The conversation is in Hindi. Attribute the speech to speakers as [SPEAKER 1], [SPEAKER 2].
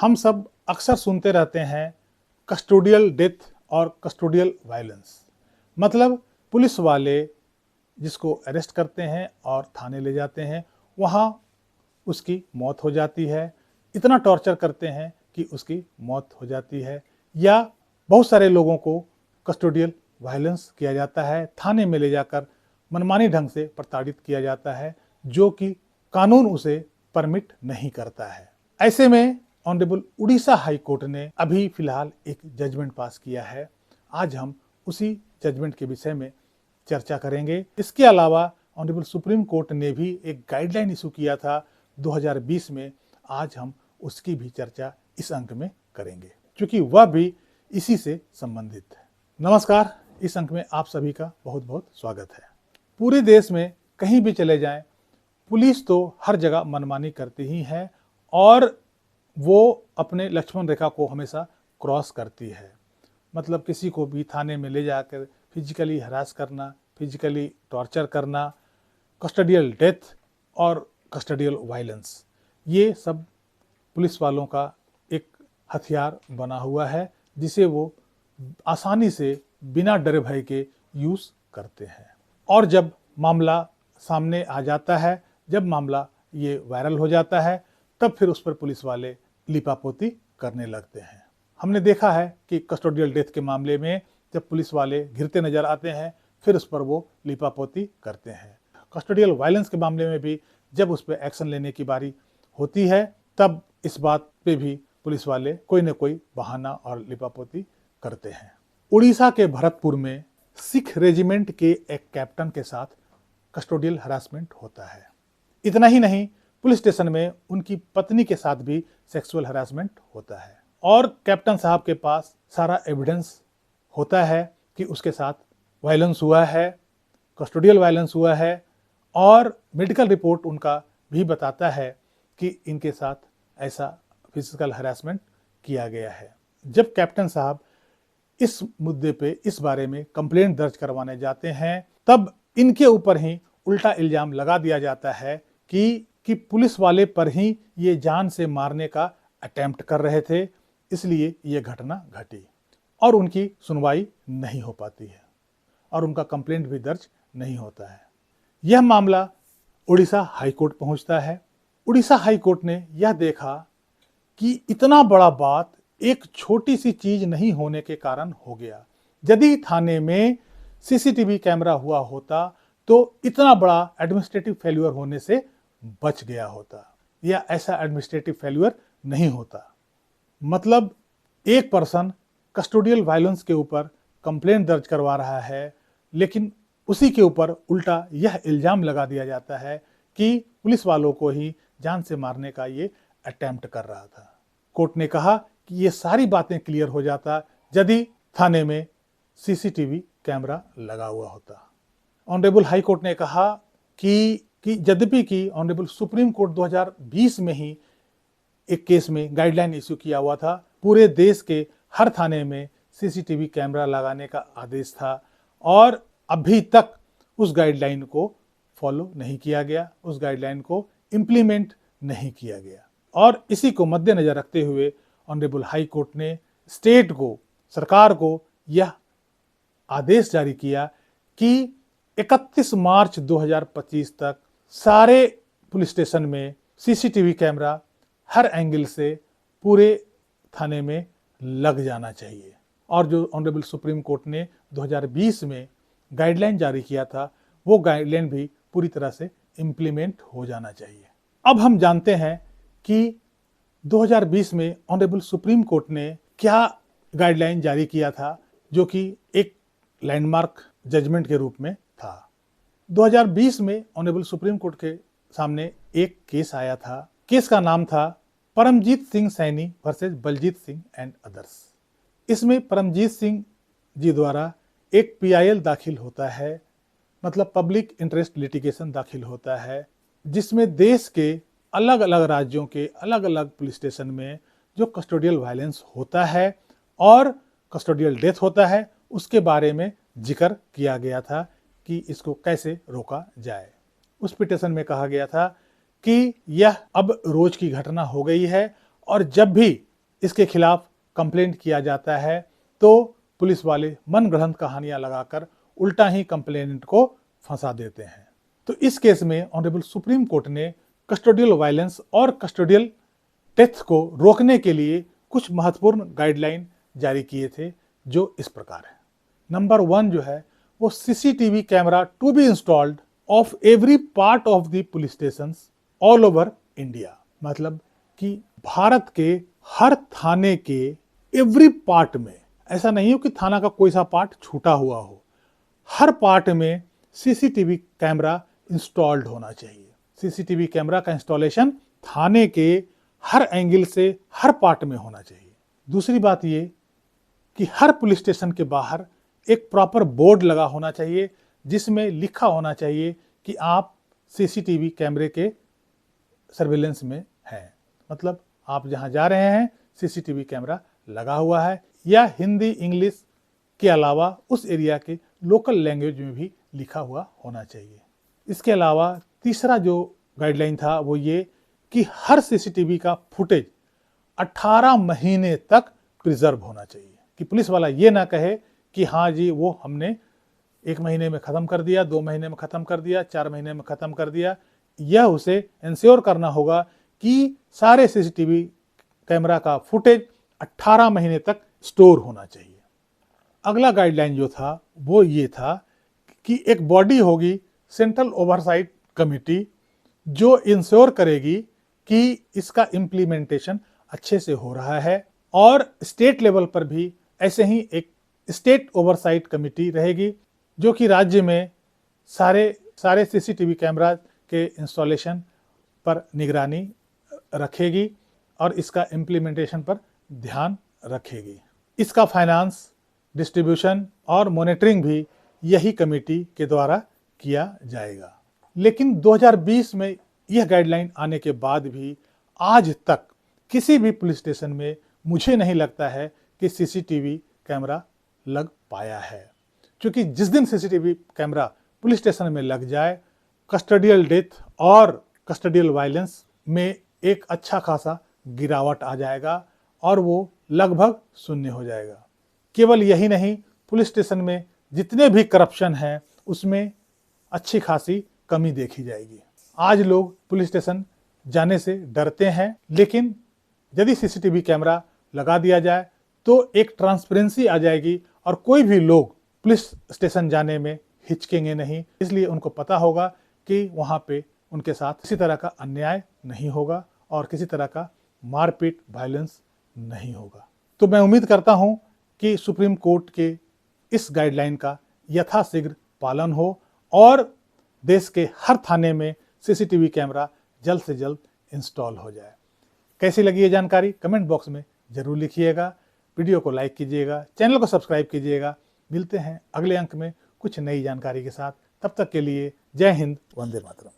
[SPEAKER 1] हम सब अक्सर सुनते रहते हैं कस्टोडियल डेथ और कस्टोडियल वायलेंस। मतलब पुलिस वाले जिसको अरेस्ट करते हैं और थाने ले जाते हैं, वहाँ उसकी मौत हो जाती है। इतना टॉर्चर करते हैं कि उसकी मौत हो जाती है। या बहुत सारे लोगों को कस्टोडियल वायलेंस किया जाता है, थाने में ले जाकर मनमानी ढंग से प्रताड़ित किया जाता है, जो कि कानून उसे परमिट नहीं करता है। ऐसे में ऑनरेबल उड़ीसा हाई कोर्ट ने अभी फिलहाल एक जजमेंट पास किया है। आज हम उसी जजमेंट के विषय में चर्चा करेंगे। इसके अलावा ऑनरेबल सुप्रीम कोर्ट ने भी एक गाइडलाइन इशू किया था 2020 में। आज हम उसकी भी चर्चा इस अंक में करेंगे, क्योंकि वह भी इसी से संबंधित है। नमस्कार, इस अंक में आप सभी का बहुत बहुत स्वागत है। पूरे देश में कहीं भी चले जाएं, पुलिस तो हर जगह मनमानी करती ही है और वो अपने लक्ष्मण रेखा को हमेशा क्रॉस करती है। मतलब किसी को भी थाने में ले जाकर फिजिकली हरास करना, फिजिकली टॉर्चर करना, कस्टडियल डेथ और कस्टडियल वायलेंस, ये सब पुलिस वालों का एक हथियार बना हुआ है, जिसे वो आसानी से बिना डर भय के यूज़ करते हैं। और जब मामला सामने आ जाता है, जब मामला ये वायरल हो जाता है, तब फिर उस पर पुलिस वाले लिपापोती करने लगते हैं। हमने देखा है कि कस्टोडियल डेथ के मामले में जब पुलिस वाले घिरते नजर आते हैं, फिर उस पर वो लिपापोती करते हैं। कस्टोडियल वायलेंस के मामले में भी जब उस पर एक्शन लेने की बारी होती है, तब इस बात पे भी पुलिस वाले कोई न कोई बहाना और लिपापोती करते हैं। उड़ीसा के भरतपुर में सिख रेजिमेंट के एक कैप्टन के साथ कस्टोडियल हरासमेंट होता है। इतना ही नहीं, पुलिस स्टेशन में उनकी पत्नी के साथ भी सेक्सुअल हरासमेंट होता है और कैप्टन साहब के पास सारा एविडेंस होता है कि उसके साथ वायलेंस हुआ है, कस्टोडियल वायलेंस हुआ है, और मेडिकल रिपोर्ट उनका भी बताता है कि इनके साथ ऐसा फिजिकल हरासमेंट किया गया है। जब कैप्टन साहब इस मुद्दे पे, इस बारे में कंप्लेंट दर्ज करवाने जाते हैं, तब इनके ऊपर ही उल्टा इल्जाम लगा दिया जाता है कि पुलिस वाले पर ही ये जान से मारने का अटेम्प्ट कर रहे थे, इसलिए ये घटना घटी। और उनकी सुनवाई नहीं हो पाती है और उनका कंप्लेंट भी दर्ज नहीं होता है। यह मामला उड़ीसा हाई कोर्ट पहुंचता है। उड़ीसा हाई कोर्ट ने यह देखा कि इतना बड़ा बात एक छोटी सी चीज नहीं होने के कारण हो गया। यदि थाने में सीसीटीवी कैमरा हुआ होता तो इतना बड़ा एडमिनिस्ट्रेटिव फेल्यूर होने से बच गया होता, या ऐसा एडमिनिस्ट्रेटिव फेल्यूर नहीं होता। मतलब एक पर्सन कस्टोडियल वायलेंस के ऊपर कंप्लेंट दर्ज करवा रहा है, लेकिन उसी के ऊपर उल्टा यह इल्जाम लगा दिया जाता है कि पुलिस वालों को ही जान से मारने का ये अटेम्प्ट कर रहा था। कोर्ट ने कहा कि ये सारी बातें क्लियर हो जाता यदि थाने में सीसीटीवी कैमरा लगा हुआ होता। ऑनरेबल हाई कोर्ट ने कहा कि यद्यपि कि ऑनरेबल सुप्रीम कोर्ट 2020 में ही एक केस में गाइडलाइन इश्यू किया हुआ था, पूरे देश के हर थाने में सीसीटीवी कैमरा लगाने का आदेश था, और अभी तक उस गाइडलाइन को फॉलो नहीं किया गया, उस गाइडलाइन को इम्प्लीमेंट नहीं किया गया। और इसी को मद्देनजर रखते हुए ऑनरेबल हाई कोर्ट ने स्टेट को, सरकार को यह आदेश जारी किया कि 31 मार्च 2025 तक सारे पुलिस स्टेशन में सीसीटीवी कैमरा हर एंगल से पूरे थाने में लग जाना चाहिए। और जो ऑनरेबल सुप्रीम कोर्ट ने 2020 में गाइडलाइन जारी किया था, वो गाइडलाइन भी पूरी तरह से इम्प्लीमेंट हो जाना चाहिए। अब हम जानते हैं कि 2020 में ऑनरेबल सुप्रीम कोर्ट ने क्या गाइडलाइन जारी किया था, जो कि एक लैंडमार्क जजमेंट के रूप में था। 2020 में ऑनरेबल सुप्रीम कोर्ट के सामने एक केस आया था। केस का नाम था Paramjit Singh Saini versus Baljit Singh and others. इसमें परमजीत सिंह जी द्वारा एक PIL दाखिल होता है, मतलब पब्लिक इंटरेस्ट लिटिगेशन दाखिल होता है, जिसमें देश के अलग अलग राज्यों के अलग अलग पुलिस स्टेशन में जो कस्टोडियल वायलेंस होता है और कस्टोडियल डेथ होता है, उसके बारे में जिक्र किया गया था कि इसको कैसे रोका जाए। उस पिटीशन में कहा गया था कि यह अब रोज की घटना हो गई है और जब भी इसके खिलाफ कंप्लेंट किया जाता है तो पुलिस वाले मनगढ़ंत कहानियां लगाकर उल्टा ही कंप्लेनेंट को फंसा देते हैं। तो इस केस में ऑनरेबल सुप्रीम कोर्ट ने कस्टोडियल वायलेंस और कस्टोडियल डेथ को रोकने के लिए कुछ महत्वपूर्ण गाइडलाइन जारी किए थे, जो इस प्रकार है। नंबर 1 जो है वो CCTV camera to be installed of every part of the police station all over India. मतलब कि भारत के हर थाने के एवरी पार्ट में, ऐसा नहीं हो कि थाना का कोई सा पार्ट छूटा हुआ हो, हर पार्ट में सीसीटीवी कैमरा इंस्टॉल्ड होना चाहिए। सीसीटीवी कैमरा का इंस्टॉलेशन थाने के हर एंगल से हर पार्ट में होना चाहिए। दूसरी बात ये कि हर पुलिस स्टेशन के बाहर एक प्रॉपर बोर्ड लगा होना चाहिए जिसमें लिखा होना चाहिए कि आप सीसीटीवी कैमरे के सर्विलेंस में हैं। मतलब आप जहां जा रहे हैं सीसीटीवी कैमरा लगा हुआ है, या हिंदी इंग्लिश के अलावा उस एरिया के लोकल लैंग्वेज में भी लिखा हुआ होना चाहिए। इसके अलावा तीसरा जो गाइडलाइन था वो ये कि हर सीसीटीवी का फुटेज 18 महीने तक प्रिजर्व होना चाहिए, कि पुलिस वाला ये ना कहे कि हाँ जी वो हमने 1 महीने में ख़त्म कर दिया, 2 महीने में ख़त्म कर दिया, 4 महीने में ख़त्म कर दिया। यह उसे इंश्योर करना होगा कि सारे सीसीटीवी कैमरा का फुटेज 18 महीने तक स्टोर होना चाहिए। अगला गाइडलाइन जो था वो ये था कि एक बॉडी होगी, सेंट्रल ओवरसाइट कमेटी, जो इंश्योर करेगी कि इसका इम्प्लीमेंटेशन अच्छे से हो रहा है, और स्टेट लेवल पर भी ऐसे ही एक स्टेट ओवरसाइट कमेटी रहेगी जो कि राज्य में सारे सीसीटीवी कैमरा के इंस्टॉलेशन पर निगरानी रखेगी और इसका इम्प्लीमेंटेशन पर ध्यान रखेगी। इसका फाइनेंस, डिस्ट्रीब्यूशन और मॉनिटरिंग भी यही कमेटी के द्वारा किया जाएगा। लेकिन 2020 में यह गाइडलाइन आने के बाद भी आज तक किसी भी पुलिस स्टेशन में मुझे नहीं लगता है कि सीसीटीवी कैमरा लग पाया है, क्योंकि जिस दिन सीसीटीवी कैमरा पुलिस स्टेशन में लग जाए, कस्टोडियल डेथ और कस्टोडियल वायलेंस में एक अच्छा खासा गिरावट आ जाएगा और वो लगभग शून्य हो जाएगा। केवल यही नहीं, पुलिस स्टेशन में जितने भी करप्शन है उसमें अच्छी खासी कमी देखी जाएगी। आज लोग पुलिस स्टेशन जाने से डरते हैं, लेकिन यदि सीसीटीवी कैमरा लगा दिया जाए तो एक ट्रांसपेरेंसी आ जाएगी और कोई भी लोग पुलिस स्टेशन जाने में हिचकेंगे नहीं। इसलिए उनको पता होगा कि वहाँ पे उनके साथ किसी तरह का अन्याय नहीं होगा और किसी तरह का मारपीट, वायलेंस नहीं होगा। तो मैं उम्मीद करता हूँ कि सुप्रीम कोर्ट के इस गाइडलाइन का यथाशीघ्र पालन हो और देश के हर थाने में सीसीटीवी कैमरा जल्द से जल्द इंस्टॉल हो जाए। कैसी लगी ये जानकारी कमेंट बॉक्स में जरूर लिखिएगा। वीडियो को लाइक कीजिएगा, चैनल को सब्सक्राइब कीजिएगा। मिलते हैं अगले अंक में कुछ नई जानकारी के साथ। तब तक के लिए जय हिंद, वंदे मातरम।